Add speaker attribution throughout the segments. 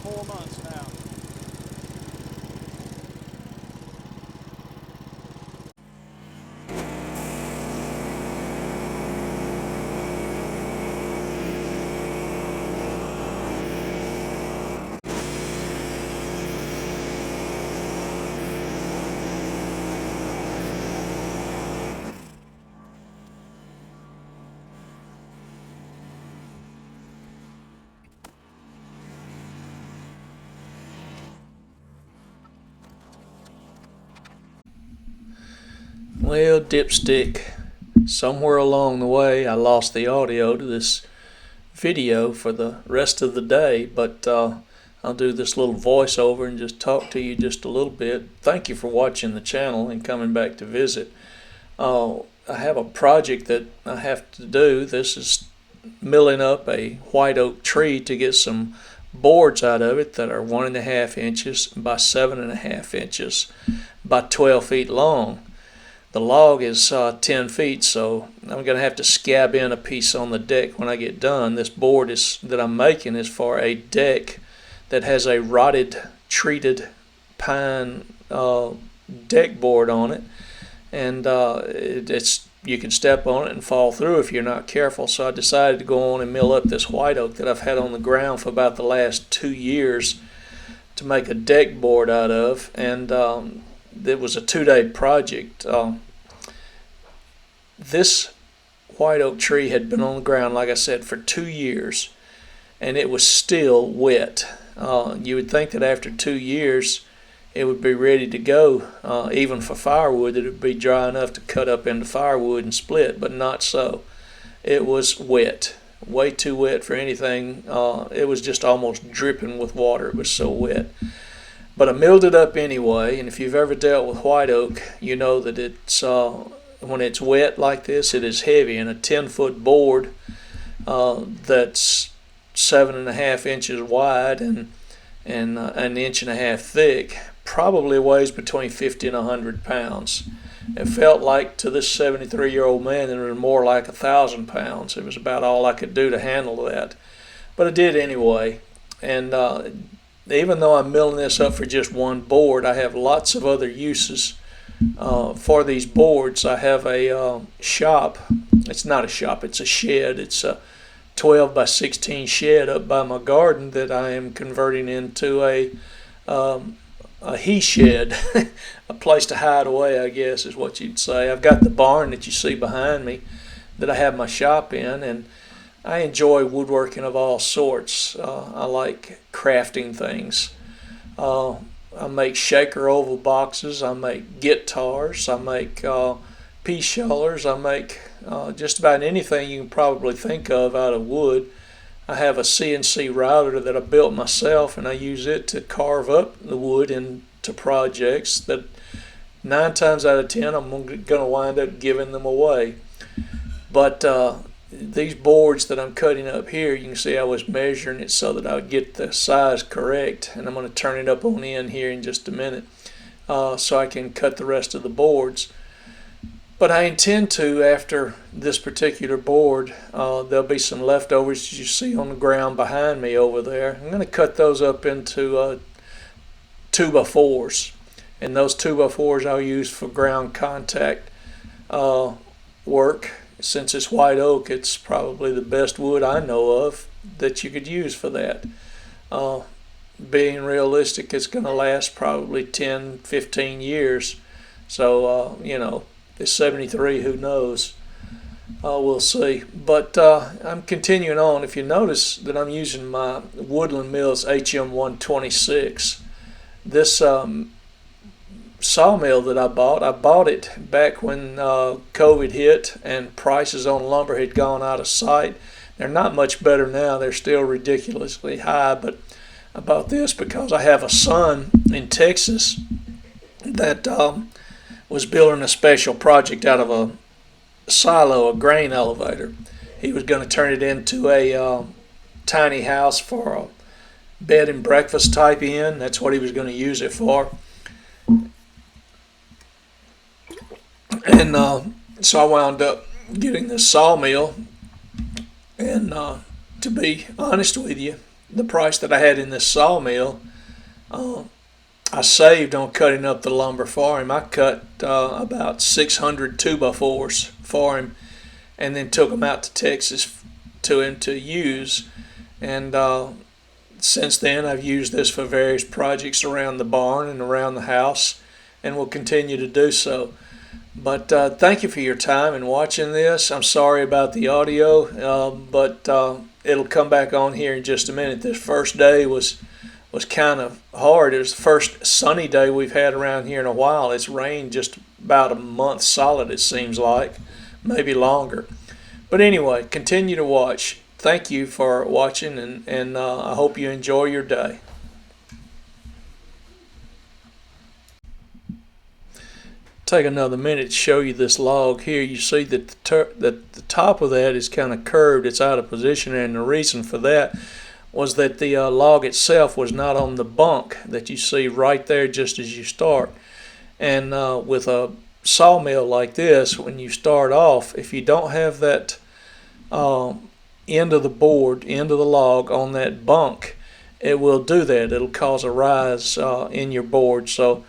Speaker 1: 4 months now.
Speaker 2: Well, Dipstick, somewhere along the way I lost the audio to this video for the rest of the day, but I'll do this little voiceover and just talk to you just a little bit. Thank you for watching the channel and coming back to visit. I have a project that I have to do. This is milling up a white oak tree to get some boards out of it that are 1.5 inches by 7.5 inches by 12 feet long. The log is 10 feet, so I'm going to have to scab in a piece on the deck when I get done. This board that I'm making is for a deck that has a rotted, treated pine deck board on it, and you can step on it and fall through if you're not careful. So I decided to go on and mill up this white oak that I've had on the ground for about the last 2 years to make a deck board out of, and it was a 2-day project. This white oak tree had been on the ground, like I said, for 2 years, and it was still wet. You would think that after 2 years it would be ready to go, even for firewood, that it would be dry enough to cut up into firewood and split, but not so. It was wet, way too wet for anything. It was just almost dripping with water. It was so wet. But I milled it up anyway, and if you've ever dealt with white oak, you know that it's when it's wet like this, it is heavy. And a 10-foot board that's 7.5 inches wide and 1.5 inches thick probably weighs between 50 and 100 pounds. It felt like to this 73-year-old man that it was more like 1,000 pounds. It was about all I could do to handle that, but I did anyway. And even though I'm milling this up for just one board, I have lots of other uses for these boards. I have a shop. It's not a shop, it's a shed. It's a 12 by 16 shed up by my garden that I am converting into a he shed, a place to hide away, I guess is what you'd say. I've got the barn that you see behind me that I have my shop in, and I enjoy woodworking of all sorts. I like crafting things. I make shaker oval boxes, I make guitars, I make pea shellers, I make just about anything you can probably think of out of wood. I have a CNC router that I built myself, and I use it to carve up the wood into projects that 9 times out of 10 I'm going to wind up giving them away. But these boards that I'm cutting up here, you can see I was measuring it so that I would get the size correct, and I'm going to turn it up on end here in just a minute so I can cut the rest of the boards. But I intend to, after this particular board, there'll be some leftovers you see on the ground behind me over there. I'm going to cut those up into 2x4s, and those 2x4s I'll use for ground contact work. Since it's white oak, it's probably the best wood I know of that you could use for that. Being realistic, it's going to last probably 10, 15 years. So, it's 73, who knows? We'll see. But I'm continuing on. If you notice that I'm using my Woodland Mills HM126, this sawmill that I bought it back when COVID hit and prices on lumber had gone out of sight. They're not much better now. They're still ridiculously high, but I bought this because I have a son in Texas that was building a special project out of a silo, a grain elevator. He was going to turn it into a tiny house for a bed and breakfast type inn. That's what he was going to use it for. And so I wound up getting this sawmill, and to be honest with you, the price that I had in this sawmill, I saved on cutting up the lumber for him. I cut about 600 2x4s for him, and then took them out to Texas to him to use. And since then, I've used this for various projects around the barn and around the house, and will continue to do so. But thank you for your time and watching this. I'm sorry about the audio, but it'll come back on here in just a minute. This first day was kind of hard. It was the first sunny day we've had around here in a while. It's rained just about a month solid, it seems like, maybe longer. But anyway, continue to watch. Thank you for watching, and I hope you enjoy your day. Take another minute to show you this log here. You see that the top of that is kind of curved. It's out of position, and the reason for that was that the log itself was not on the bunk that you see right there just as you start. And with a sawmill like this, when you start off, if you don't have that end of the board, end of the log on that bunk, it will do that. It'll cause a rise in your board. So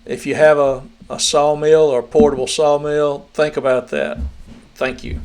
Speaker 2: if you have a sawmill or a portable sawmill, think about that. Thank you.